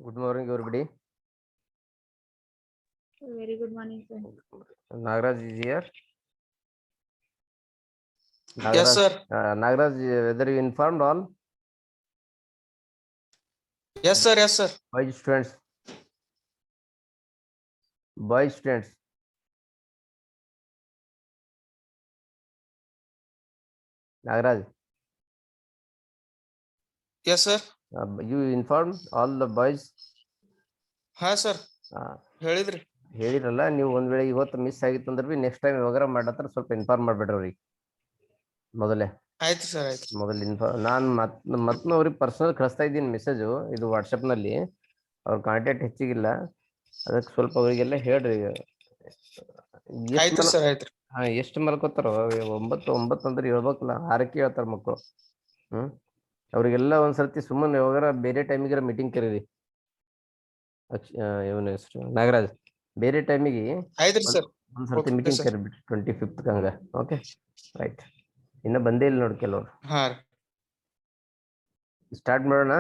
Good morning, everybody. Very good morning, sir. Nagaraj is here. Yes, sir. Nagaraj, whether you informed all? Yes, sir. Yes, sir. Boys, students. Boys, students. Nagaraj, Yes, sir. you informed all the boys? ಹಾ sir ಹೇಳಿದ್ರಿ. ಹೇಳಿರಲ್ಲ, ನೀವು ಒಂದ್ ವೇಳೆ ಇವತ್ತು miss ಆಗಿತ್ತು ಅಂದ್ರೆ B next time ಯಾವಾಗ ಮಾಡತ್ರ ಸ್ವಲ್ಪ ಇನ್ಫಾರ್ಮ್ ಮಾಡ್ಬೇಡ್ರಿ ಅವ್ರಿಗೆ ಮೊದಲೇ. ಆಯ್ತು ಸರ್, ಆಯ್ತು. ಮೊದಲು ನಾನು ಮತ್ತೆ ಅವ್ರಿಗೆ ಪರ್ಸನಲ್ ಕಳಿಸ್ತಾ ಇದ್ದೀನಿ ಮೆಸೇಜು, ಇದು ವಾಟ್ಸಪ್ ನಲ್ಲಿ. ಅವ್ರ ಕಾಂಟ್ಯಾಕ್ಟ್ ಹೆಚ್ಚಿಗಿಲ್ಲ, ಅದಕ್ಕೆ ಸ್ವಲ್ಪ ಅವರಿಗೆಲ್ಲ ಹೇಳ್ರಿ. ಆಯ್ತು ಸರ್, ಆಯ್ತು. ಎಷ್ಟು ಮಲ್ಕೋತಾರ? 9 ಅಂದ್ರೆ ಹೇಳ್ಬೇಕಲ್ಲ, 6ಕ್ಕೆ ಹೇಳ್ತಾರ ಮಕ್ಕಳು. ಅವ್ರಿಗೆಲ್ಲ ಒಂದ್ಸರ್ತಿ ಸುಮ್ಮನೆ ಯಾವಾಗಾರ ಬೇರೆ ಟೈಮಿಗೆ ಮೀಟಿಂಗ್ ಕರೀರಿ. ಇವನ ಹೆಸರು ನಾಗರಾಜ್, ಬೇರೆ ಟೈಮಿಗೆ ಒಂದ್ಸರ್ತಿ ಮೀಟಿಂಗ್ ಕರಿಬಿಟ್ರಿ 25th ಹಂಗ. Okay, right. ಇನ್ನ ಬಂದೇ ಇಲ್ಲ ನೋಡಿ ಕೆಲವ್ರು. ಸ್ಟಾರ್ಟ್ ಮಾಡೋಣ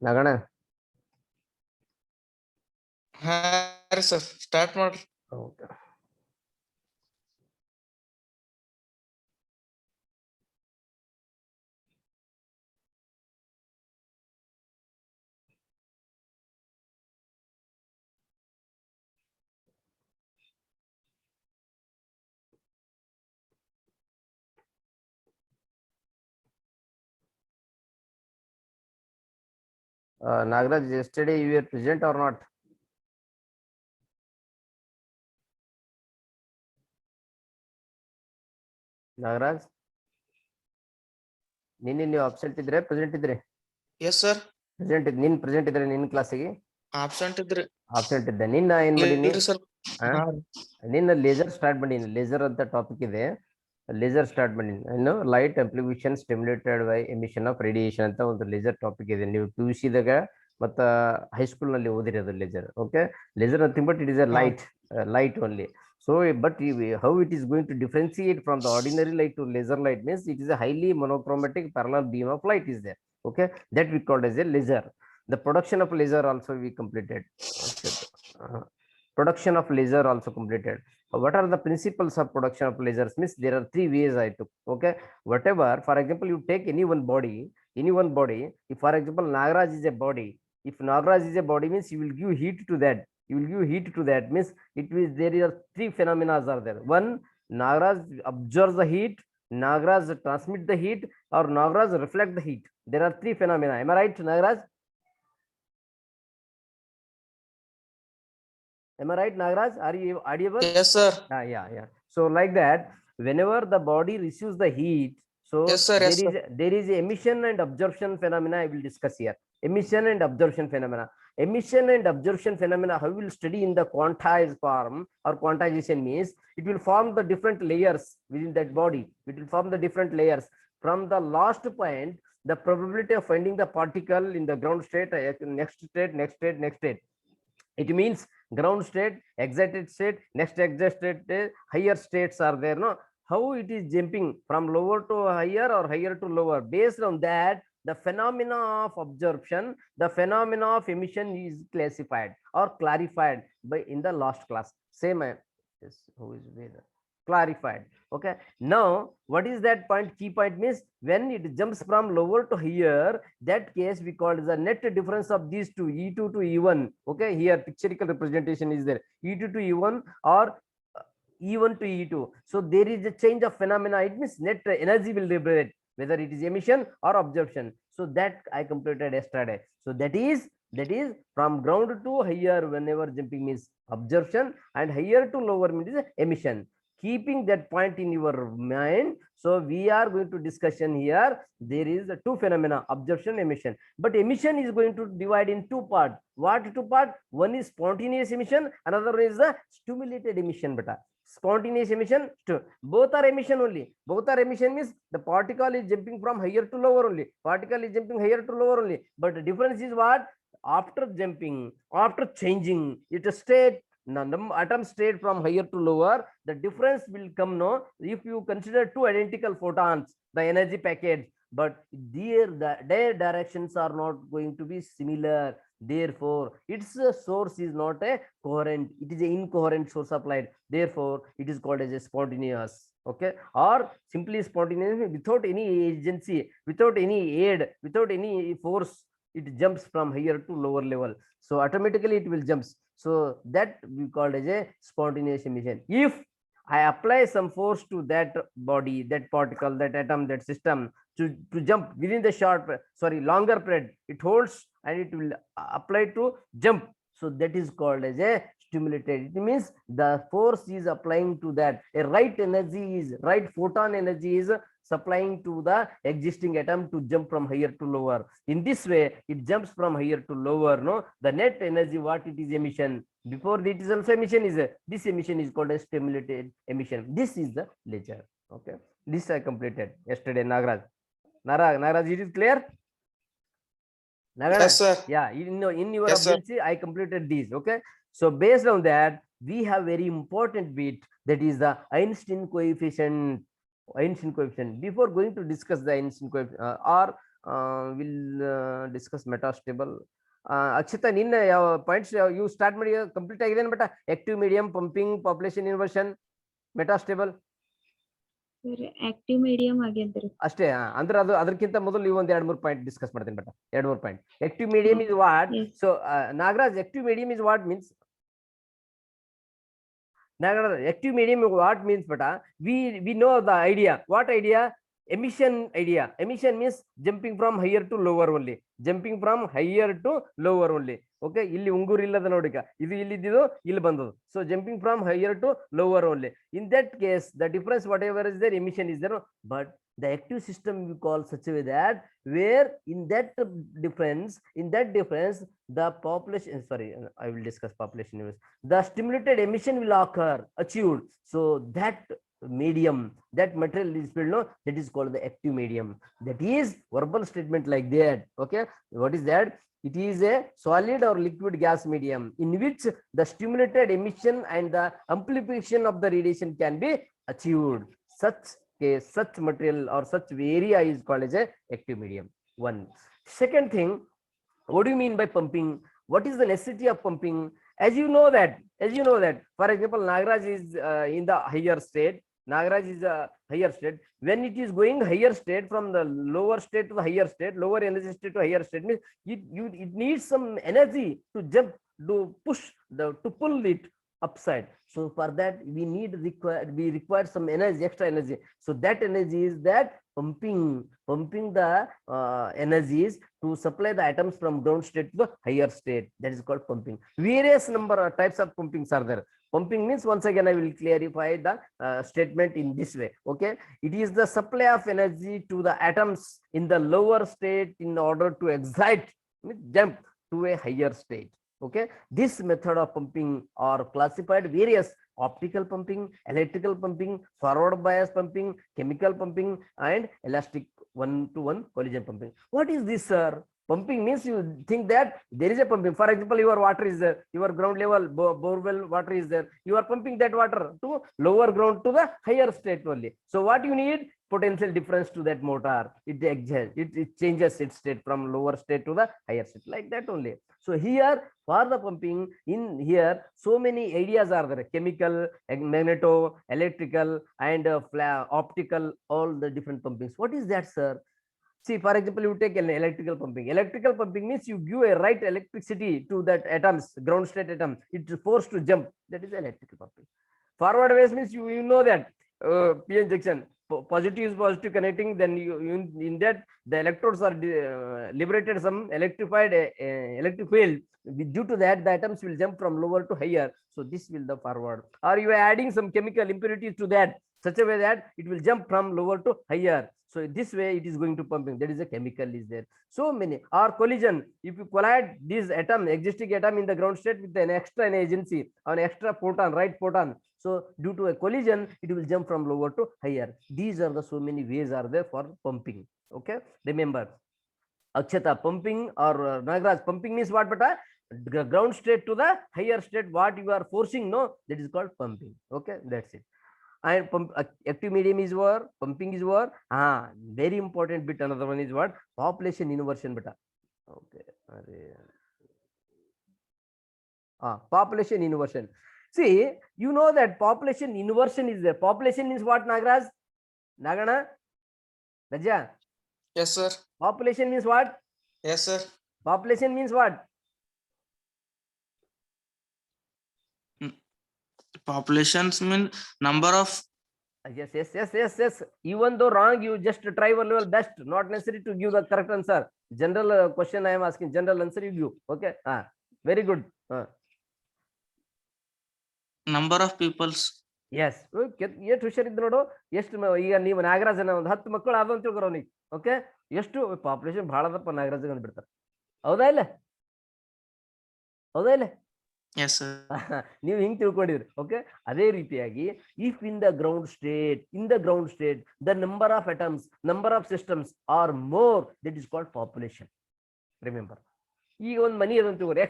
ನಾಗಣ. ಹಾ ಸರ್, ಸ್ಟಾರ್ಟ್ ಮಾಡ್ರಿ. Okay. Nagaraj, yesterday you were present or not? Nagaraj, ನಿನ್ನೆ ನೀವು ಅಬ್ಸೆಂಟ್ ಇದ್ರೆ ಪ್ರೆಸೆಂಟ್ ಇದ್ರೆ? ಎಸ್ ಸರ್, ಪ್ರೆಸೆಂಟ್ ಇದ್. ನೀನ್ ಪ್ರೆಸೆಂಟ್ ಇದ್ರೆ ನಿನ್ನ ಕ್ಲಾಸಿಗೆ? ಆಬ್ಸೆಂಟ್ ಇದ್ರಿ. ಆಬ್ಸೆಂಟ್ ಇದ್ದೆ. ನಿನ್ನ ಏನ್ ಮಾಡೀನಿ? ನಿನ್ನ ಲೇಸರ್ ಸ್ಟಾರ್ಟ್ ಮಾಡೀನಿ. ಲೇಸರ್ ಅಂತ ಟಾಪಿಕ್ ಇದೆ, ಲೇಸರ್ ಸ್ಟಾರ್ಟ್ ಮಾಡೀನಿ. ಇನ್ನು light amplification stimulated by emission of radiation ಅಂತ ಒಂದು ಲೇಸರ್ ಟಾಪಿಕ್ ಇದೆ. ನೀವು PUC ದಾಗ ಮತ್ತ ಹೈಸ್ಕೂಲ್ ನಲ್ಲಿ ಓದಿರೋದು laser. Okay, laser nothing but it is a light only. So but how it is going to differentiate from the ordinary light to laser light means it is a highly monochromatic parallel beam of light is there. Okay, that we called as a laser. The production of laser also we completed. Production of laser also completed. What are the principles of production of lasers means there are 3 ways I took. Okay, whatever, for example, you take any one body, if for example Nagaraj is a body, if Nagaraj is a body means you will give heat to that. Means it means there are 3 phenomena are there. One, Nagaraj absorbs the heat, Nagaraj transmit the heat, or Nagaraj reflect the heat. There are 3 phenomena. Am I right, Nagaraj? Am I right, Nagaraj? Are you audible? Yes, sir. Yeah. So like that, whenever the body receives the heat, so yes, sir, there is emission and absorption phenomena I will discuss here. Emission and absorption phenomena. Emission and absorption phenomena, how we will study in the quantized form, or quantization means it will form the different layers within that body. It will form the different layers. From the last point, the probability of finding the particle in the ground state, next state. It means ground state, excited state, next excited state, higher states are there. No, how it is jumping from lower to higher or higher to lower. Based on that, the phenomena of absorption, the phenomena of emission is classified or clarified by in the last class. Same yes, who is there? Clarified. Okay, now what is that point? Key point means when it jumps from lower to higher, that case we call the net difference of these two, E2 to E1. Okay, here pictorial representation is there, E2 to E1 or E1 to E2. So there is a change of phenomena. It means net energy will liberate, whether it is emission or absorption. So that I completed yesterday. So that is from ground to higher, whenever jumping means absorption, and higher to lower means emission. Keeping that point in your mind, so we are going to discussion here. There is 2 phenomena, absorption, emission. But emission is going to divide in 2 parts. What 2 parts? One is spontaneous emission, another is the stimulated emission. Beta, spontaneous emission, both are emission only. Both are emission means the particle is jumping from higher to lower only. But the difference is what? After jumping, after changing its state, atom state from higher to lower, the difference will come. No, if you consider 2 identical photons, the energy package, but their directions are not going to be similar. Therefore, its source is not a coherent, it is an incoherent source of light. Therefore, it is called as a spontaneous. Okay, or simply spontaneous, without any agency, without any aid, without any force, it jumps from higher to lower level. So automatically it will jumps. So that we call as a spontaneous emission. If I apply some force to that body, that particle, that atom, that system to jump within the longer period, it holds and it will apply to jump. So that is called as a stimulated. It means the force is applying to that. A right photon energy is supplying to the existing atom to jump from higher to lower. In this way, it jumps from higher to lower. No, the net energy what it is emission before it is also emission is this emission is called a stimulated emission. This is the ledger. Okay, this I completed yesterday. Nagraj, it is clear? Nagraj, Yes, sir. yeah, in your Yes, sir. ability, I completed these. Okay, so based on that, we have very important bit, that is the Einstein coefficient. Before going to discuss the Einstein coefficient, or we'll discuss metastable. Akshita, ನಿನ್ನ ಯಾವ points you start ಮಾಡಿ complete ಆಗಿದೆ but active medium, pumping, population inversion, metastable active medium ಆಗಿದ್ರಿ ಅಷ್ಟೇ. ಅಂದ್ರೆ ಅದು ಅದಕ್ಕಿಂತ ಮೊದಲು ನೀವು ಒಂದ್ 2-3 ಪಾಯಿಂಟ್ ಡಿಸ್ಕಸ್ ಮಾಡ್ತೀನಿ but 2-3 point. Active medium is what? So Nagaraj, active medium is what means? Nagaraj, active medium what means? But we know the idea. What idea? Emission idea. Emission means jumping from higher to lower only. Jumping from higher to lower only. Okay, ಇಲ್ಲಿ ಉಂಗುರು ಇಲ್ಲದ ನೋಡಿಕ, ಇದು ಇಲ್ಲಿದ್ದು ಇಲ್ಲಿ ಬಂದದು. So jumping from higher to lower only. In that case, the difference whatever is there, emission is there. But the active system we call such a way that where in that difference the population, sorry, I will discuss population, the stimulated emission will occur, achieved. So that medium, that material is filled, no, that is called the active medium. That is verbal statement like that. Okay, what is that? It is a solid or liquid gas medium in which the stimulated emission and the amplification of the radiation can be achieved. Such material or such area is called as a active medium. One. Second thing, what do you mean by pumping? What is the necessity of pumping? As you know that, for example, Nagaraj is in the higher state. Nagaraj is a higher state. When it is going higher state, from the lower state to the higher state, lower energy state to higher state, means it needs some energy to jump, to push, to pull it upside. So for that we require some energy, extra energy. So that energy is that pumping the energies to supply the atoms from ground state to the higher state. That is called pumping. Various number of types of pumpings are there. Pumping means, once again I will clarify the statement in this way. Okay, it is the supply of energy to the atoms in the lower state in order to excite, jump to a higher state. Okay, this method of pumping are classified various: optical pumping, electrical pumping, forward bias pumping, chemical pumping, and elastic one-to-one collision pumping. What is this, sir? Pumping means you think that there is a pumping. For example, your water is there, your ground level borewell water is there. You are pumping that water to lower ground to the higher state only. So what you need? Potential difference to that motor. It changes its state from lower state to the higher state, like that only. So here for the pumping, in here so many ideas are there: chemical, magneto, electrical, and optical, all the different pumpings. What is that, sir? See, for example, you take an electrical pumping. Electrical pumping means you give a right electricity to that atoms, ground state atom. It's forced to jump. That is electrical pumping. Forward bias means you know that p-n junction, positive is positive connecting. Then you in that the electrodes are liberated some electrified electric field. Due to that, the atoms will jump from lower to higher. So this will the forward. Or you are adding some chemical impurities to that, such a way that it will jump from lower to higher. So this way it is going to pumping. That is a chemical is there. So many. Or collision. If you collide this atom, existing atom in the ground state with an extra agency, an extra photon, right photon. So due to a collision, it will jump from lower to higher. These are the so many ways are there for pumping. Okay. Remember, Akshata, pumping or Nagaraj, pumping means what? But ground state to the higher state, what you are forcing, no, that is called pumping. Okay, that's it. and active medium is what, pumping is what, very important bit. Another one is what, population inversion beta. Okay, population inversion. See, you know that population inversion is there. Population means what, Nagaraj? Nagana? Raja? Yes, sir. Population means what? Yes, sir. Population means what? Populations mean number of. Yes. Even though wrong, you just try one level best. Not necessary to give the correct answer. General question I am asking. General answer you give. Okay. Very good. Number of peoples. Yes. ಎಷ್ಟು ಹುಷಾರಿದ್ದು ನೋಡು. ಎಷ್ಟು ಈಗ ನೀವು ನಾಗರಾಜನ ಒಂದು 10 ಮಕ್ಕಳು ಆದ ಅಂತ ತಿಳ್ಕೊರೋ ನೀವು. ಓಕೆ, ಎಷ್ಟು ಪಾಪ್ಯುಲೇಷನ್ ಬಹಳ ಅದಪ್ಪ ನಾಗರಾಜ ಅಂದ್ಬಿಡ್ತಾರೆ. ಹೌದಾ ಇಲ್ಲ? ಹೌದಾ ಇಲ್ಲ? Yes, sir. ನೀವು ಹಿಂಗ್ ತಿಳ್ಕೊಂಡಿದ್ರಿ. ಓಕೆ, ಅದೇ ರೀತಿಯಾಗಿ if in the ground state the number of atoms, number of systems are more, that is called population. Remember, ಈಗ ಒಂದು ಮನಿ ಅದಂತ ತಿಳ್ಕೊರಿ,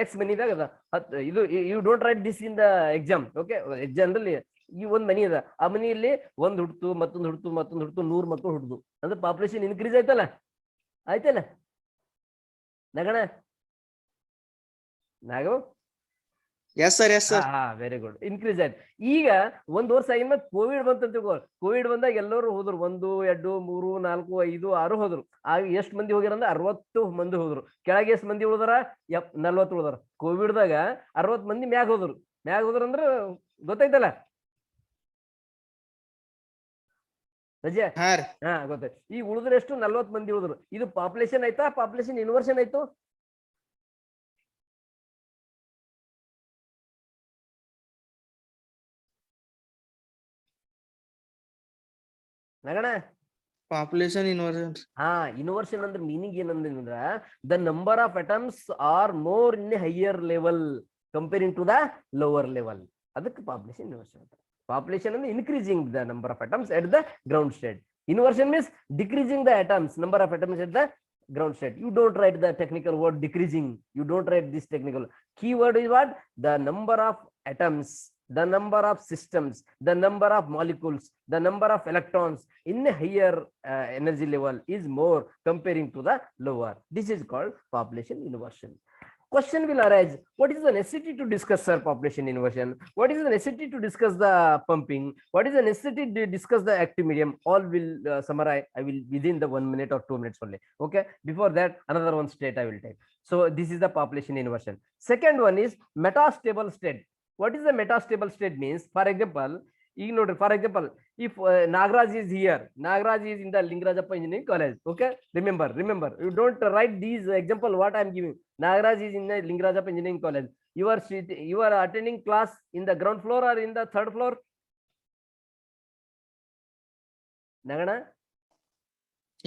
ಎಕ್ಸ್ ಮನಿದಾಗ ಅದ ಇದು, you don't write this in the exam. Okay, generally ಈ ಒಂದು ಮನಿ ಅದ, ಆ ಮನಿಯಲ್ಲಿ ಒಂದು ಹುಡ್ತು, ಮತ್ತೊಂದು ಹುಡ್ತು, 100 ಮಕ್ಕಳು ಹುಡ್ದು ಅಂದ್ರೆ ಪಾಪ್ಯುಲೇಷನ್ ಇನ್ಕ್ರೀಸ್ ಆಯ್ತಲ್ಲ. ನಗಣ ನಾಗು? Yes, sir. Yes, sir. Very good, increase ಆಯ್ತು. ಈಗ 1 ವರ್ಷ ಆಗಿನ ಕೋವಿಡ್ ಬಂತಂತ ತಿಳ್ಕೊ. ಕೋವಿಡ್ ಬಂದಾಗ ಎಲ್ಲರೂ ಹೋದ್ರು, 1, 2, 3, 4, 5, 6 ಹೋದ್ರು. ಆಗ ಎಷ್ಟು ಮಂದಿ ಹೋಗ್ಯಾರ ಅಂದ್ರೆ 60 ಮಂದಿ ಹೋದ್ರು. ಕೆಳಗೆ ಎಷ್ಟು ಮಂದಿ ಉಳಿದಾರ? 40 ಉಳಿದಾರ. ಕೋವಿಡ್ದಾಗ 60 ಮಂದಿ ಮ್ಯಾಗ ಹೋದ್ರು ಅಂದ್ರೆ ಗೊತ್ತಾಯ್ತಲ್ಲ ರಜೆ? ಗೊತ್ತಾಯ್ತು. ಈಗ ಉಳಿದ್ರೆ ಎಷ್ಟು? 40 ಮಂದಿ ಉಳಿದ್ರು. ಇದು ಪಾಪ್ಯುಲೇಷನ್ ಆಯ್ತಾ, ಪಾಪ್ಯುಲೇಷನ್ ಇನ್ವರ್ಷನ್ ಆಯ್ತು? ನಗಣ? Population inversion. ಇನ್ವರ್ಷನ್ ಅಂದ್ರೆ ಮೀನಿಂಗ್ ಏನಂದ್ರ, the number of atoms are more in higher level comparing to the lower level. ಅದಕ್ಕೆ ಪಾಪ್ಯುಲೇಷನ್ ಇನ್ವರ್ಷನ್. ಪಾಪ್ಯುಲೇಷನ್ ಅಂದ್ರೆ increasing the number of atoms at the ground state. Inversion means decreasing the atoms, number of atoms at the ground state. You don't write the technical word decreasing. You don't write this technical. Keyword is what? The number of atoms, the number of systems, the number of molecules, the number of electrons in a higher energy level is more comparing to the lower. This is called population inversion. Question will arise, what is the necessity to discuss, sir, population inversion? What is the necessity to discuss the pumping? What is the necessity to discuss the active medium? All will summarize. I will within the 1 minute or 2 minutes only. Okay, before that another one state I will take. So this is the population inversion. Second one is metastable state. What is the metastable state means? For example, for example, if Nagaraj is here, Nagaraj is in the Lingarajappa Engineering College. Okay, remember, you don't write these example what I am giving. Nagaraj is in the Lingarajappa Engineering College. You are attending class in the ground floor or in the 3rd floor? Nagana?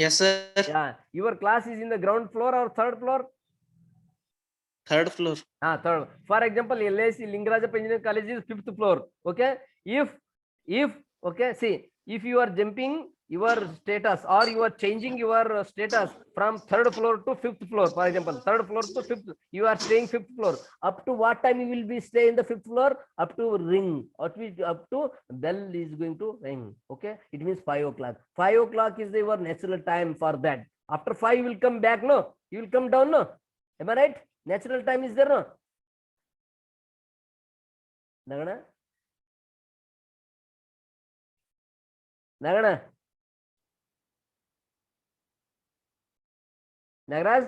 Yes, sir. Yeah, your class is in the ground floor or 3rd floor? 3rd floor. Third. For example, LIC Lingarajappa Engineering College is 5th floor. Okay, if okay, see, if you are jumping your status or you are changing your status from 3rd floor to 5th floor, for example, 3rd floor to 5th, you are staying 5th floor. Up to what time you will be stay in the 5th floor? Up to ring, up to bell is going to ring. Okay, it means 5 o'clock. 5 o'clock is your natural time for that. After 5 you will come back, no? You will come down, no? Am I right? Natural time is there, no? Nagana? Nagana? Nagaraj?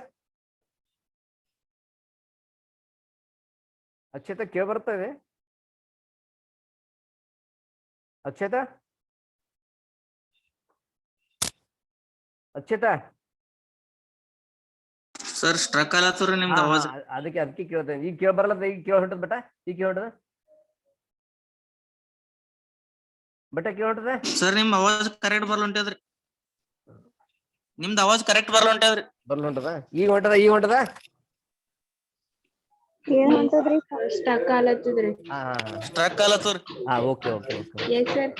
Akshata ಕೇಳಿ ಬರ್ತದೆ? Akshata? Sir struck ಆಗತ್ತವ್ರಿ ನಿಮ್ದು ಆವಾಜ್. ಅದಕ್ಕೆ ಕೇಳ್ತೇನೆ. ಈಗ ಕೇಳಿ ಬರಲ್ಲ, ಈಗ ಕೇಳಿ ಹೊಂಟದ ಬೇಟ? ಈಗ ಕೇಳಿ ಹೊಂಟದ ಬೇಟ? ಕೇಳಿ ಹೊಂಟದ ಸರ್? ನಿಮ್ ಆವಾಜ್ ಕರೆಕ್ಟ್ ಬರ್ಲೊಂಟದ್ರಿ. ನಿಮ್ದು ಆವಾಜ್ ಕರೆಕ್ಟ್ ಬರ್ಲೊಂಟದ್ರಿ. ಬರ್ಲೊಂಟದ? ಈಗ ಹೊಂಟದ? ಏನ್ ಹೊಂಟದ್ರಿ? ಸ್ಟಕ್ ಆಲತ್ತದ್ರಿ. ಸ್ಟ್ರಕ್ ಆಗತ್ತವ್ರಿ. ಓಕೆ. Yes sir.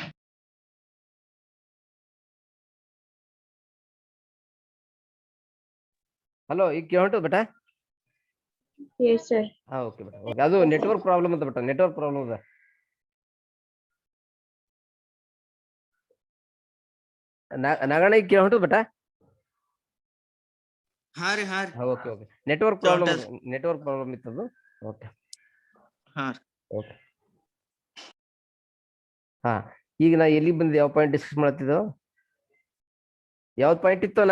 ಹಲೋ, ಈಗ ಕೇಳಿ ಹೊಂಟದ ಬೇಟ? Yes sir. ಓಕೆ ಬೇಟ. ಅದು ನೆಟ್ವರ್ಕ್ ಪ್ರಾಬ್ಲಮ್ ಅಂತ ಬೇಟ, ನೆಟ್ವರ್ಕ್ ಪ್ರಾಬ್ಲಮ್ ಅದ. ನಾಗಣ್ಣ ಈಗ ಕೇಳ ಹೊಂಟದ ಬಟ ಹಾ ರೀ ಓಕೆ ಓಕೆ ನೆಟ್ವರ್ಕ್ ಪ್ರಾಬ್ಲಮ್ ಇತ್ತದು ಓಕೆ ಹಾ ಓಕೆ ಹಾ ಈಗ ನಾ ಎಲ್ಲಿ ಬಂದಿದ್ದೆ ಯಾವ ಪಾಯಿಂಟ್ ಡಿಸ್ಕಸ್ ಮಾಡ್ತಿದ್ದೋ ಯಾವ್ದು ಪಾಯಿಂಟ್ ಇತ್ತು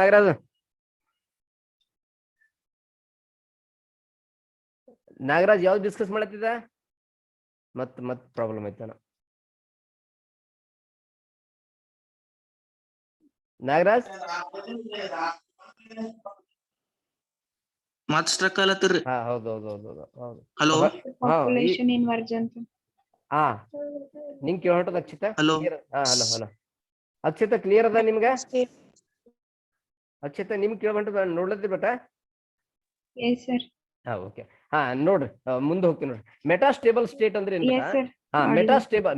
ನಾಗರಾಜ್ ಯಾವ್ದು ಡಿಸ್ಕಸ್ ಮಾಡತ್ತಿದ್ದ ಮತ್ ಪ್ರಾಬ್ಲಮ್ ಐತನ ನಾಗರಾಜ್ ಮತ್ ಸ್ಟ್ರಕ್ ಆಲತ್ತಿರ್ರಿ ಹಾ ಹೌದು ಹಲೋ ಪಾಪ್ಯುಲೇಷನ್ ಇನ್ವರ್ಜನ್ ಹಾ ನಿಂಗ್ ಕೇಳ ಹೊಂಟದ ಅಕ್ಷಿತಾ ಹಲೋ ಹಾ ಹಲೋ ಅಕ್ಷಿತಾ ಕ್ಲಿಯರ್ ಅದ ನಿಮ್ಗ ಅಕ್ಷಿತಾ ನಿಮ್ಗೆ ಕೇಳ ಹೊಂಟದ ನೋಡ್ಲತ್ತಿ ಬಟ yes sir ಹಾ ಓಕೆ ಹಾ ನೋಡ್ರಿ ಮುಂದೆ ಹೋಗ್ತೀನಿ ನೋಡ್ರಿ ಮೆಟಾಸ್ಟೇಬಲ್ ಸ್ಟೇಟ್ ಅಂದ್ರೆ ಏನ್ yes sir ಹಾ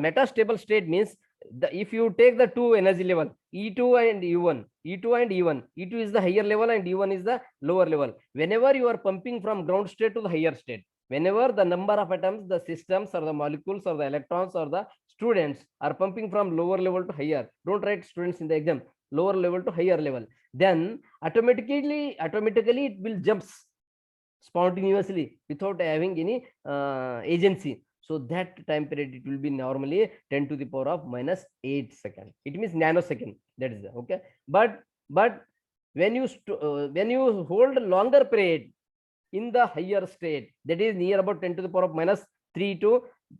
metastable state means if you take the two energy level E2 and E1 E2 is the higher level and E1 is the lower level. Whenever you are pumping from ground state to the higher state, whenever the number of atoms, the systems or the molecules or the electrons or the students are pumping from lower level to higher, don't write students in the exam, lower level to higher level, then automatically it will jumps spontaneously without having any agency. So that time period it will be normally 10 to the power of minus 8 second. It means nanosecond. That is okay. But when you hold longer period in the higher state, that is near about 10 to the power of minus 3 to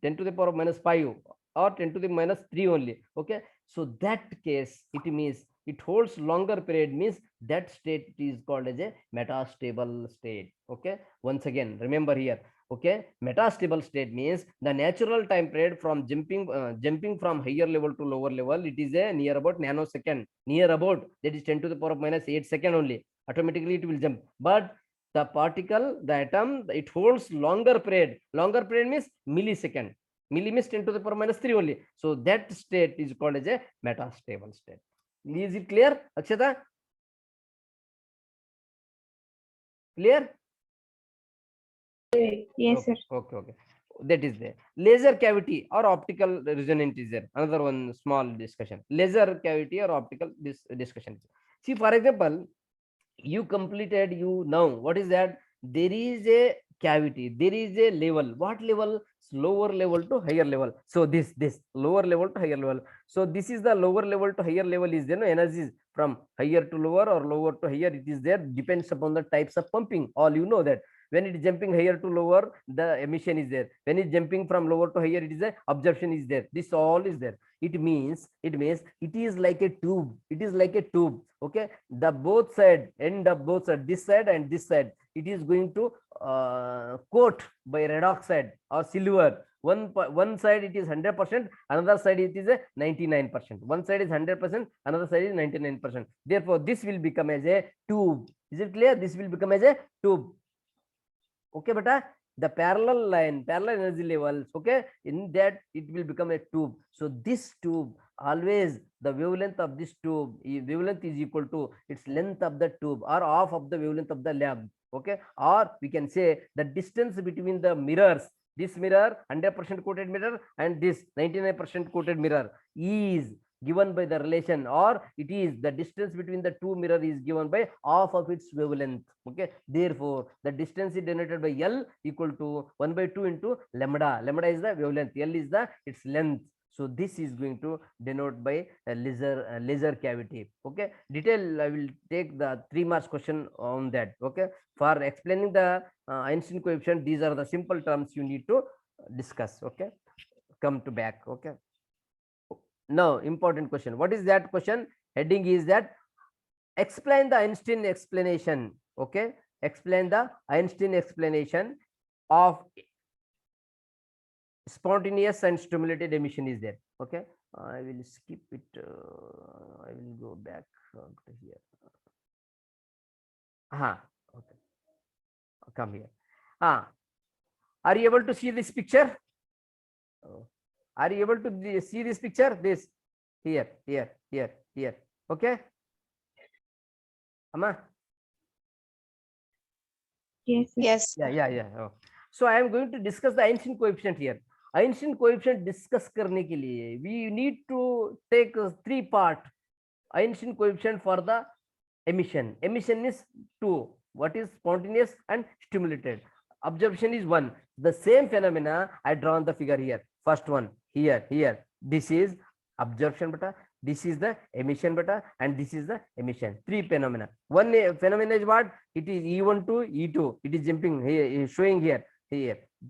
10 to the power of minus 5 or 10 to the minus 3 only. Okay. So that case it means it holds longer period, means that state is called as a metastable state. Okay. Once again, remember here. Okay, metastable state means the natural time period from jumping from higher level to lower level, it is a near about nanosecond, near about, that is 10 to the power of minus 8 second only. Automatically it will jump, but the particle, the atom, it holds longer period means millisecond. Milli means 10 to the power minus 3 only. So that state is called as a metastable state. Is it clear, Akshata? Clear? yes sir Okay. That is there. Laser cavity or optical resonance is there. Another one small discussion. Laser cavity or optical discussion. See, for example, you completed, you know what is that? There is a cavity, there is a level. What level? Lower level to higher level. So this lower level to higher level. So this is the lower level to higher level is there. No energies from higher to lower or lower to higher. It is there. Depends upon the types of pumping. All you know that. When it is jumping higher to lower, the emission is there. When it is jumping from lower to higher, it is a absorption is there. This all is there. It means it is like a tube. It is like a tube. Okay, the both side, end of both side, this side and this side, it is going to coat by red oxide or silver. One side it is 100%, another side it is a 99%. One side is 100%, another side is 99%. Therefore this will become as a tube. Is it clear? This will become as a tube. Okay, beta, the parallel energy levels, okay, in that it will become a tube. So this tube, always the wavelength of this tube, wavelength is equal to its length of the tube or half of the wavelength of the lamp. Okay, or we can say the distance between the mirrors, this mirror 100% coated mirror and this 99% coated mirror is given by the relation, or it is the distance between the two mirror is given by half of its wavelength. Okay, therefore the distance is denoted by L equal to 1/2 into lambda. Lambda is the wavelength, L is the its length. So this is going to denote by a laser cavity. Okay, detail I will take the 3 marks question on that. Okay, for explaining the Einstein coefficient, these are the simple terms you need to discuss. Okay, come to back. Okay, now important question. What is that question? Heading is that explain the Einstein explanation. Okay, explain the Einstein explanation of spontaneous and stimulated emission is there. Okay, I will skip it. I will go back to here. Okay, come here. Are you able to see this picture? Are you able to see this picture? This here. Okay, Amma? yes sir. Yes. Yeah. Oh. So I am going to discuss the Einstein coefficient here. Einstein coefficient discuss करने के लिए we need to take 3 part. Einstein coefficient for the emission. Emission is 2. What is spontaneous and stimulated? Observation is 1. The same phenomena I drawn the figure here. First one here. This is absorption beta. This is the emission beta, and this is the emission. 3 phenomena. One phenomena is what? It is E1 to E2. It is jumping here, showing here.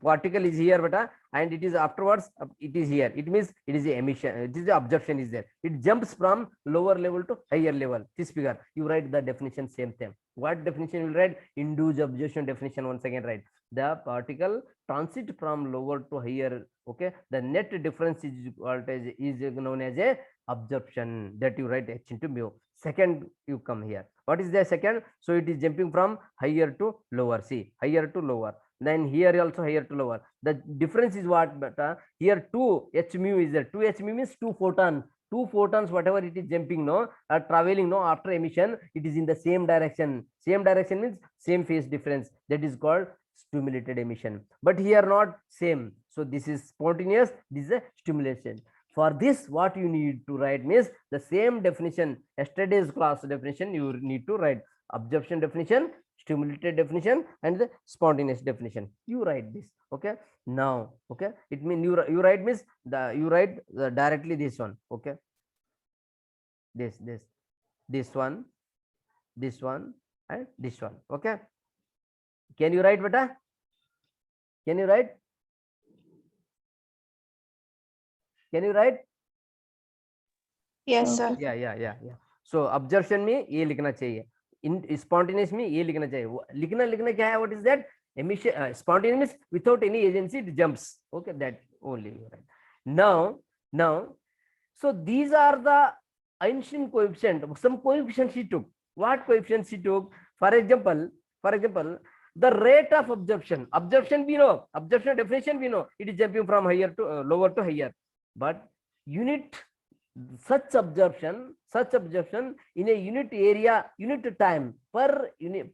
Particle is here beta, and it is afterwards it is here. It means it is the emission. It is the absorption is there. It jumps from lower level to higher level. This figure, you write the definition, same thing. What definition you will write? Induced absorption definition once again write. The particle transit from lower to higher. Okay, the net difference is voltage is known as a absorption. That you write H into mu. Second, you come here. What is the second? So it is jumping from higher to lower. See, higher to lower. Then here also higher to lower. The difference is what? But here 2 h mu is there. 2 h mu means 2 photons. 2 photons, whatever it is jumping, no, traveling, no, after emission, it is in the same direction. Same direction means same phase difference. That is called stimulated emission. But here not same. So this is spontaneous. This is a stimulation. For this, what you need to write means the same definition. Yesterday's class definition you need to write. Absorption definition, stimulated definition, and the spontaneous definition. You write this. Okay. Now, okay, it means you write means you write directly this one. Okay. This one, and this one. Okay. Can you write, beta? Can you write? Can you write? Yes, sir. Yeah. So absorption में ये लिखना चाहिए. In spontaneous में ये लिखना चाहिए. लिखना क्या है? What is that? Emission. Spontaneous means without any agency it jumps. Okay, that only. Right. Now, so these are the Einstein coefficient. Some coefficients he took. What coefficients he took? For example, the rate of absorption. Absorption we know. Absorption definition we know. It is jumping from higher to lower to higher. But such absorption in a unit area, unit time, per unit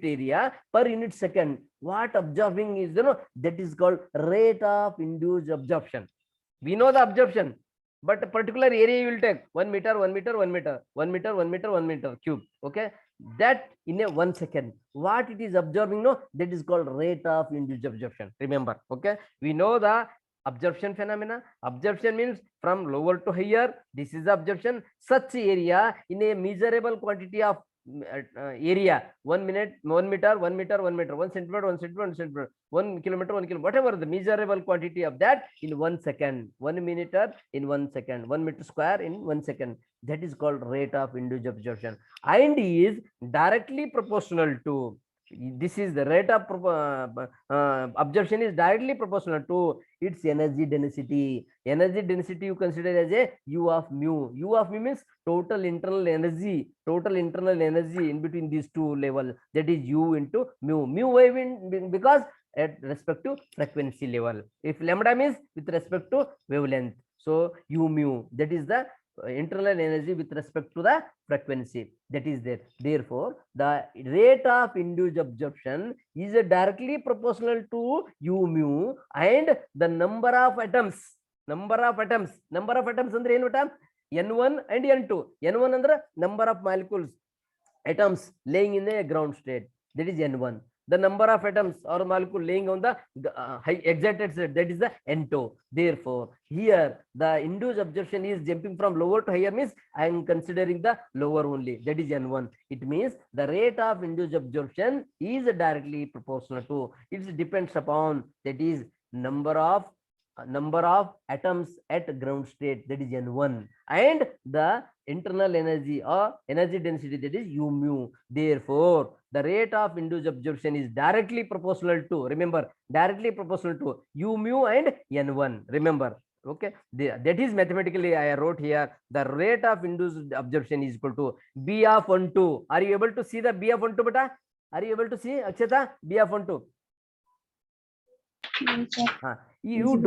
area, per unit second, what absorbing is, that is called rate of induced absorption. We know the absorption, but a particular area you will take 1 meter cube. Okay, that in a 1 second, what it is absorbing, no, that is called rate of induced absorption. Remember, okay, we know the absorption phenomena. Absorption means from lower to higher. This is absorption. Such area in a measurable quantity of area, 1 meter, 1 centimeter, 1 centimeter, 1 kilometer, whatever the measurable quantity of that in 1 second, 1 meter in 1 second, 1 meter square in 1 second. That is called rate of induced absorption, and is directly proportional to. This is the rate of absorption is directly proportional to its energy density. Energy density you consider as a U of mu. U of mu means total internal energy in between these two levels. That is U into mu. Mu wave because at respect to frequency level. If lambda means with respect to wavelength. So U mu, that is the internal energy with respect to the frequency, that is there. Therefore, the rate of induced absorption is directly proportional to U mu, and the number of atoms ಅಂದ್ರೆ ಏನು ಬೇಟ? N1 and N2. N1 ಅಂದ್ರೆ number of molecules, atoms laying in a ground state, that is N1. The number of atoms or molecule laying on the high excited state, that is the N2. Therefore, here the induced absorption is jumping from lower to higher means I am considering the lower only, that is N1. It means the rate of induced absorption is directly proportional to, it depends upon, that is number of atoms at ground state, that is N1, and the internal energy or energy density, that is U mu. Therefore, the rate of induced absorption is directly proportional to, remember, directly proportional to U mu and N1. Remember, okay, that is mathematically I wrote here, the rate of induced absorption is equal to B of 1, 2. Are you able to see the B of 1, 2, beta? Are you able to see, Akshata, B of 1, 2? You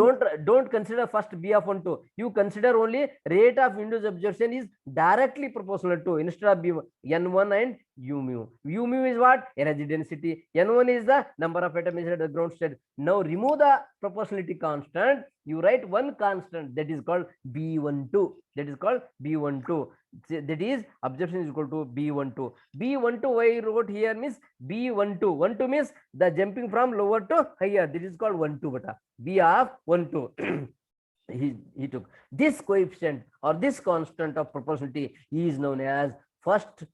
don't consider first B of 1, 2. You consider only rate of induced absorption is directly proportional to, instead of B N1 and U mu. U mu is what? Energy density. N1 is the number of atoms inside the ground state. Now remove the proportionality constant. You write one constant that is called B12. That is called B12. That is absorption is equal to B12. B12 why I wrote here means B12. 12 means the jumping from lower to higher. This is called 12 beta. B of 12. he took this coefficient or this constant of proportionality is known as first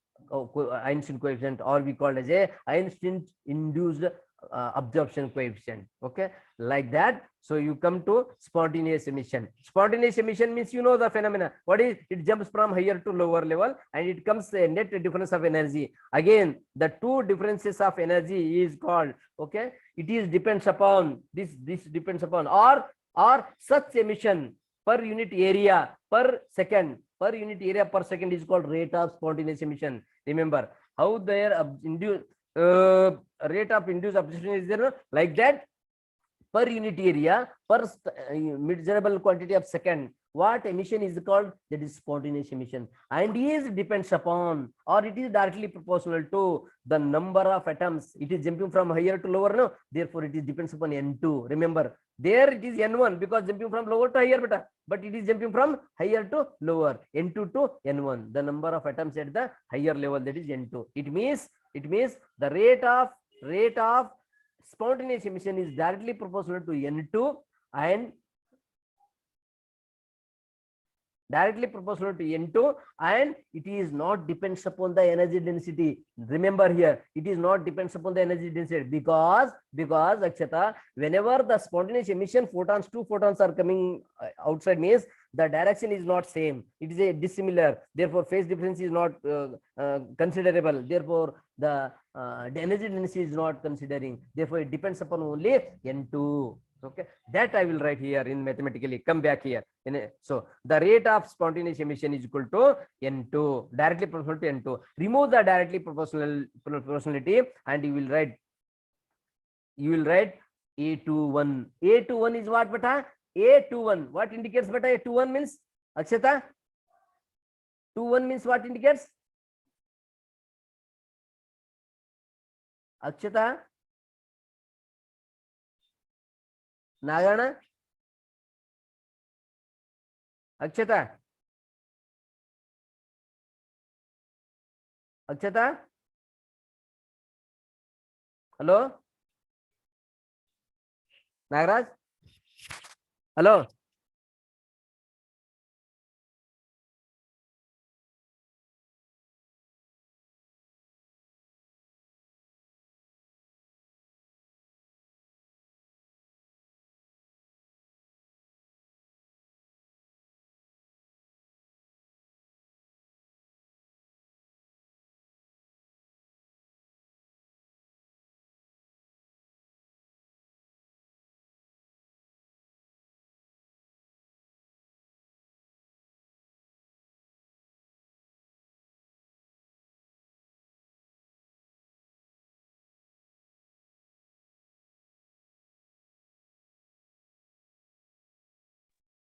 Einstein coefficient, or we call as a Einstein induced absorption coefficient. Okay, like that. So you come to spontaneous emission. Spontaneous emission means you know the phenomena. What is it? Jumps from higher to lower level and it comes a net difference of energy. Again, the two differences of energy is called, okay, it is depends upon this depends upon or such emission per unit area per second. Per unit area per second is called rate of spontaneous emission. Remember how their rate of induced absorption is there, like that. Per unit area per measurable quantity of second, what emission is called? That is spontaneous emission, and is depends upon or it is directly proportional to the number of atoms. It is jumping from higher to lower, no, therefore it is depends upon N2. Remember, there it is N1 because jumping from lower to higher beta, but it is jumping from higher to lower, N2 to N1, the number of atoms at the higher level, that is N2. It means the rate of spontaneous emission is directly proportional to N2 and it is not depends upon the energy density. Remember here, it is not depends upon the energy density because Akshata, whenever the spontaneous emission two photons are coming outside means the direction is not same. It is a dissimilar. Therefore, phase difference is not considerable. Therefore, the energy density is not considering. Therefore, it depends upon only N2. Okay, that I will write here in mathematically. Come back here. So the rate of spontaneous emission is equal to N2, directly proportional to N2. Remove the directly proportionality and you will write A21. A21 is what, beta? A21. What indicates, beta? A21 means, Akshata? 21 means what indicates? Akshata? Nagana? Akshata? Akshata? Hello? Nagaraj? Hello?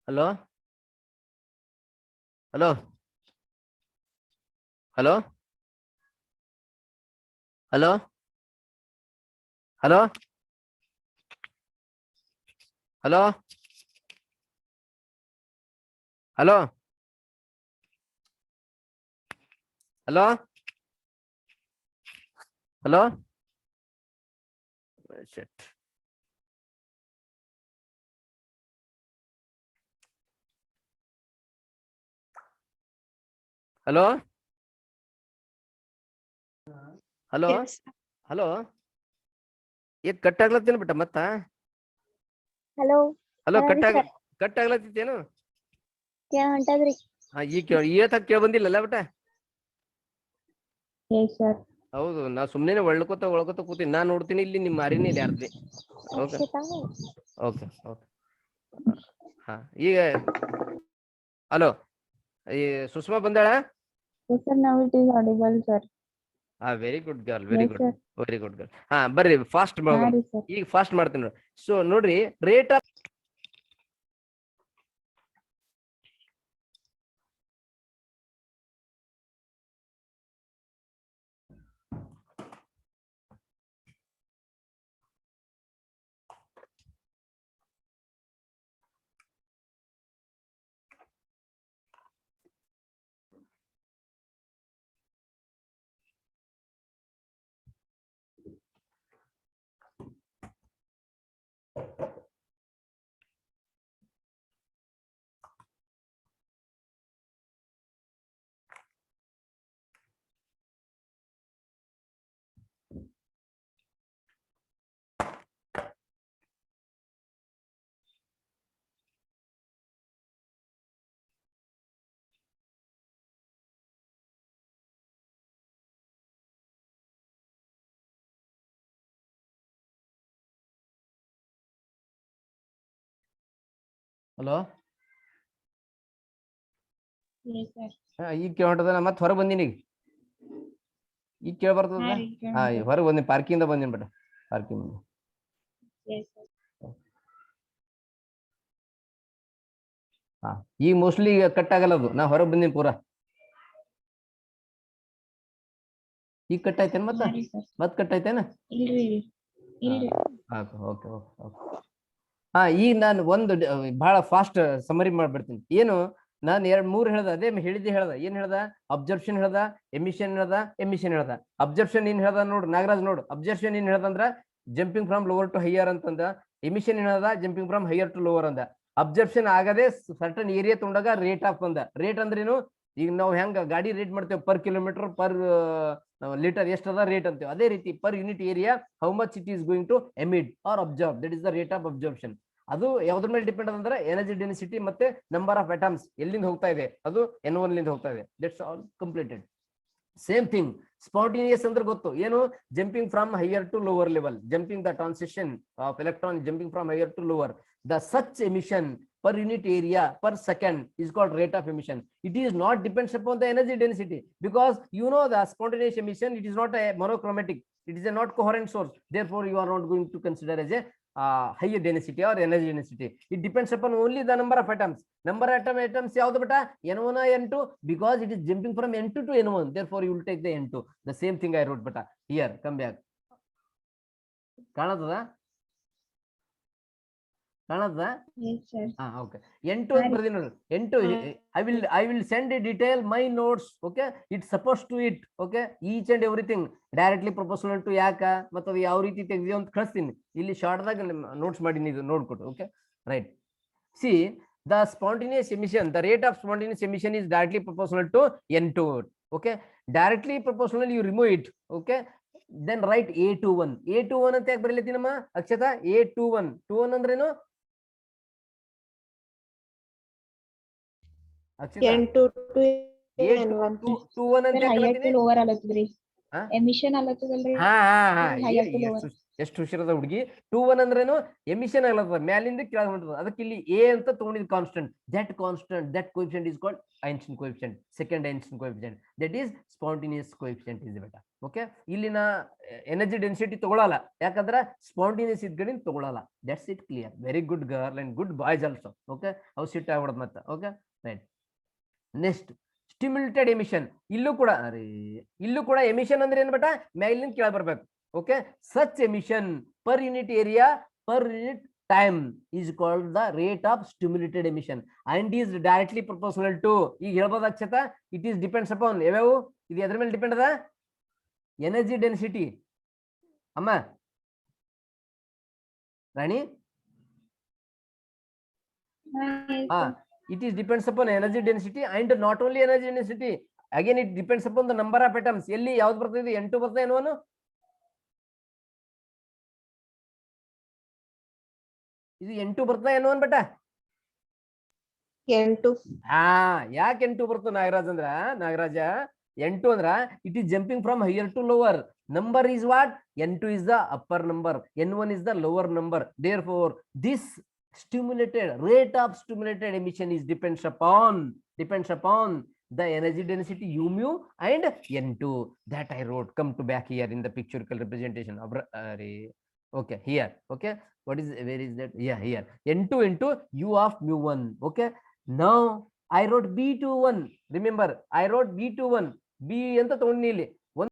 Hello? Hello? Hello? Hello? Hello? Hello? Hello? Hello? Hello? Shit. Hello? Hello? Yes. Hello? ये cut ಆಗ್ಲತ್ತೇನು ಬಿಟ್ಟ ಮತ್ತ hello hello hello ರೀ cut ಆಗ್ಲತ್ತಿತ್ತೇನು ಕೇಳ ಹೊಂಟದ್ರಿ ಈಗ ಕೇಳ ಬಂದಿಲ್ಲಲ್ಲ ಬಿಟ್ಟ yes sir ಹೌದು ನಾ ಸುಮ್ಮನೆ ಒಳ್ಕೋತ ಕೂತೀನಿ ನಾ ನೋಡ್ತೀನಿ ಇಲ್ಲಿ ನಿಮ್ಮ ಮಾರಿನೇ ಇಲ್ಲ ಯಾರ್ದಿ ಓಕೆ ಓಕೆ ಓಕೆ ಹಾ ಈಗ ಹಲೋ ಈ ಸುಷ್ಮಾ ಬಂದಾಳ sir now it is audible sir ಹಾ very good girl Yes, sir. Very good girl ಹಾ ಬರ್ರಿ ಫಾಸ್ಟ್ ಹಾ ರೀ ಸರ್ ಈಗ ಫಾಸ್ಟ್ ಮಾಡ್ತೀನಿ ನೋಡಿ ಸೊ ನೋಡ್ರಿ rate of hello Yes, sir. ಈಗ ಕೇಳ್ತದ ಮತ್ತೆ ಹೊರಗೆ ಬಂದಿನಿ ಈಗ ಕೇಳ ಬರ್ತದ ಹಾ ರೀ, ಹಾ ಈಗ ಹೊರಗೆ ಬಂದಿನಿ ಪಾರ್ಕಿಂದ ಬಂದಿನಿ ಬೇಟ ಪಾರ್ಕಿಂಗ್ Yes, sir. ಹಾ ಈಗ ಮೋಸ್ಟ್ಲಿ ಕಟ್ ಆಗಲ್ಲ ಅದು ನಾ ಹೊರಗೆ ಬಂದಿನಿ ಪೂರಾ ಈಗ ಕಟ್ ಆಯ್ತೇನ್ ಮತ್ತ ಹಾ ರೀ sir. ಮತ್ ಕಟ್ ಆಯ್ತೇನ ಇಲ್ರಿ ಇಲ್ರಿ. ಓಕೆ ಹಾ ಈಗ ನಾನು ಒಂದು ಬಹಳ ಫಾಸ್ಟ್ ಸಮರಿ ಮಾಡ್ಬಿಡ್ತೀನಿ ಏನು ನಾನು 2-3 ಹೇಳ್ದ ಅದೇ ಹೇಳ್ದ ಏನ್ ಹೇಳ್ದ ಅಬ್ಸರ್ಪ್ಷನ್ ಹೇಳ್ದ ಎಮಿಷನ್ ಹೇಳ್ದ ಅಬ್ಸರ್ಪ್ಷನ್ ಏನ್ ಹೇಳ್ದ ನೋಡು ನಾಗರಾಜ್ ನೋಡು ಅಬ್ಸರ್ಪ್ಷನ್ ಏನ್ ಹೇಳ್ದಂದ್ರ jumping from lower to higher ಅಂತಂದ ಎಮಿಷನ್ ಏನ್ ಹೇಳ್ದ jumping from higher to lower ಅಂದ ಅಬ್ಸರ್ಪ್ಷನ್ ಆಗದೆ ಸರ್ಟನ್ ಏರಿಯಾ ತೊಗೊಂಡಾಗ ರೇಟ್ ಆಫ್ ಅಂದ ರೇಟ್ ಅಂದ್ರೇನು ಈಗ ನಾವು ಹೆಂಗ ಗಾಡಿ ರೇಟ್ ಮಾಡ್ತೇವೆ ಪರ್ ಕಿಲೋಮೀಟರ್ ಪರ್ ಲೀಟರ್ ಎಷ್ಟದ ರೇಟ್ ಅಂತೇವೆ ಅದೇ ರೀತಿ per unit area how much it is going to emit or absorb that is the rate of absorption ಅದು ಯಾವ್ದ್ರ ಮೇಲೆ ಡಿಪೆಂಡ್ ಅಂದ್ರೆ ಎನರ್ಜಿ ಡೆನ್ಸಿಟಿ ಮತ್ತೆ ನಂಬರ್ ಆಫ್ ಅಟಮ್ಸ್ ಎಲ್ಲಿಂದ ಹೋಗ್ತಾ ಇದೆ ಅದು N1 ಲಿಂದ ಹೋಗ್ತಾ ಇದೆ that's all completed same thing spontaneous ಅಂದ್ರೆ ಗೊತ್ತು ಏನು jumping from higher to lower level jumping the transition of electron jumping from higher to lower the such emission per unit area per second is called rate of emission. It is not depends upon the energy density because you know the spontaneous emission it is not a monochromatic, it is a not coherent source, therefore you are not going to consider as a higher density or energy density. It depends upon only the number of atoms. Number of atoms ಯಾವುದು ಬೇಟ N1 N2 because it is jumping from N2 to N1, therefore you will take the N2. The same thing I wrote Beti here. Come back. ಕಾಣತದ ಕಾಣದ Yes, sir. okay N2 ಅಂತ ಬರ್ದಿನಿ ನೋಡಿ N2 I will send a detail my notes okay it's supposed to it okay each and everything directly proportional to ಯಾಕ ಮತ್ತೆ ಅದು ಯಾವ ರೀತಿ ತೆಗೆದಿಯೋ ಅಂತ ಕಳಿಸ್ತೀನಿ ಇಲ್ಲಿ ಶಾರ್ಟ್ ದಾಗ ನೋಟ್ಸ್ ಮಾಡೀನಿ ಇದು ನೋಡ್ಕೊಟ್ಟು okay right see the spontaneous emission the rate of spontaneous emission is directly proportional to N2 okay directly proportional you remove it okay then write A21 ಅಂತ ಯಾಕೆ ಬರೀಲತ್ತೀನಮ್ಮ ಅಕ್ಷತಾ A21 ಅಂದ್ರೇನು N2 to N1. A21 ಅಂತ ಯಾಕೆ Higher to ಬರೀತೀನಿ lower ಅಲ್ಲತ್ತದ್ರಿ. ಹಾ? Emission ಅಲ್ಲತ್ತದಲ್ರಿ. ಹಾ higher to lower. ಎಷ್ಟು ಹುಷಾರದ ಹುಡುಗಿ 21 ಅಂದ್ರೇನು ಎಮಿಷನ್ ಆಗ್ಲತ್ತದ ಮ್ಯಾಲಿಂದ ಕೆಳಗೆ ಹೊಂಟದ ಅದಕ್ಕೆ ಇಲ್ಲಿ ಎ ಅಂತ ತಗೊಂಡಿದ್ constant that coefficient is called Einstein coefficient second Einstein coefficient that is spontaneous coefficient is ಬೇಟ ಓಕೆ ಇಲ್ಲಿನ ಎನರ್ಜಿ ಡೆನ್ಸಿಟಿ ತಗೊಳಲ್ಲ ಯಾಕಂದ್ರೆ ಸ್ಪಾಂಟೇನಿಯಸ್ ಇದ್ಗಳಿಂದ ತಗೊಳಲ್ಲ that's it clear very good girl and good boys also okay ಅವು sit ಆಗ್ಬಿಡೋದು ಮತ್ತೆ okay right next stimulated emission ಇಲ್ಲೂ ಕೂಡ ಎಮಿಷನ್ ಅಂದ್ರೆ ಏನ್ ಬೇಟ ಮೇಲಿಂದ ಕೆಳಗೆ ಬರ್ಬೇಕು okay such emission per unit area per unit time is called the rate of stimulated emission and is directly proportional to ಈಗ ಹೇಳ್ಬೋದು Akshata it is depends upon ಯಾವ್ಯಾವು ಇದು ಎದ್ರ ಮೇಲೆ ಡಿಪೆಂಡ್ ಅದ ಎನರ್ಜಿ ಡೆನ್ಸಿಟಿ ಅಮ್ಮ ರಾಣಿ it is depends upon energy density and not only energy density again it depends upon the number of atoms ಎಲ್ಲಿ ಯಾವ್ದು ಬರ್ತದೆ N2 ಬರ್ತದೆ N1 ಇದು N2 ಬರ್ತದ N1 ಬೇಟ N2. ಯಾಕೆ N2 ಬರ್ತದ ನಾಗರಾಜ N2 ಅಂದ್ರ it is jumping from higher to lower number is what N2 is the upper number N1 is the lower number therefore this rate of stimulated emission is depends upon the energy density u mu and N2 that I wrote come to back here in the pictorial representation of okay here okay where is that here N2 into u of mu1 okay now I wrote B21 remember I wrote B21 B anta ತಗೊಂಡಿ ಇಲ್ಲಿ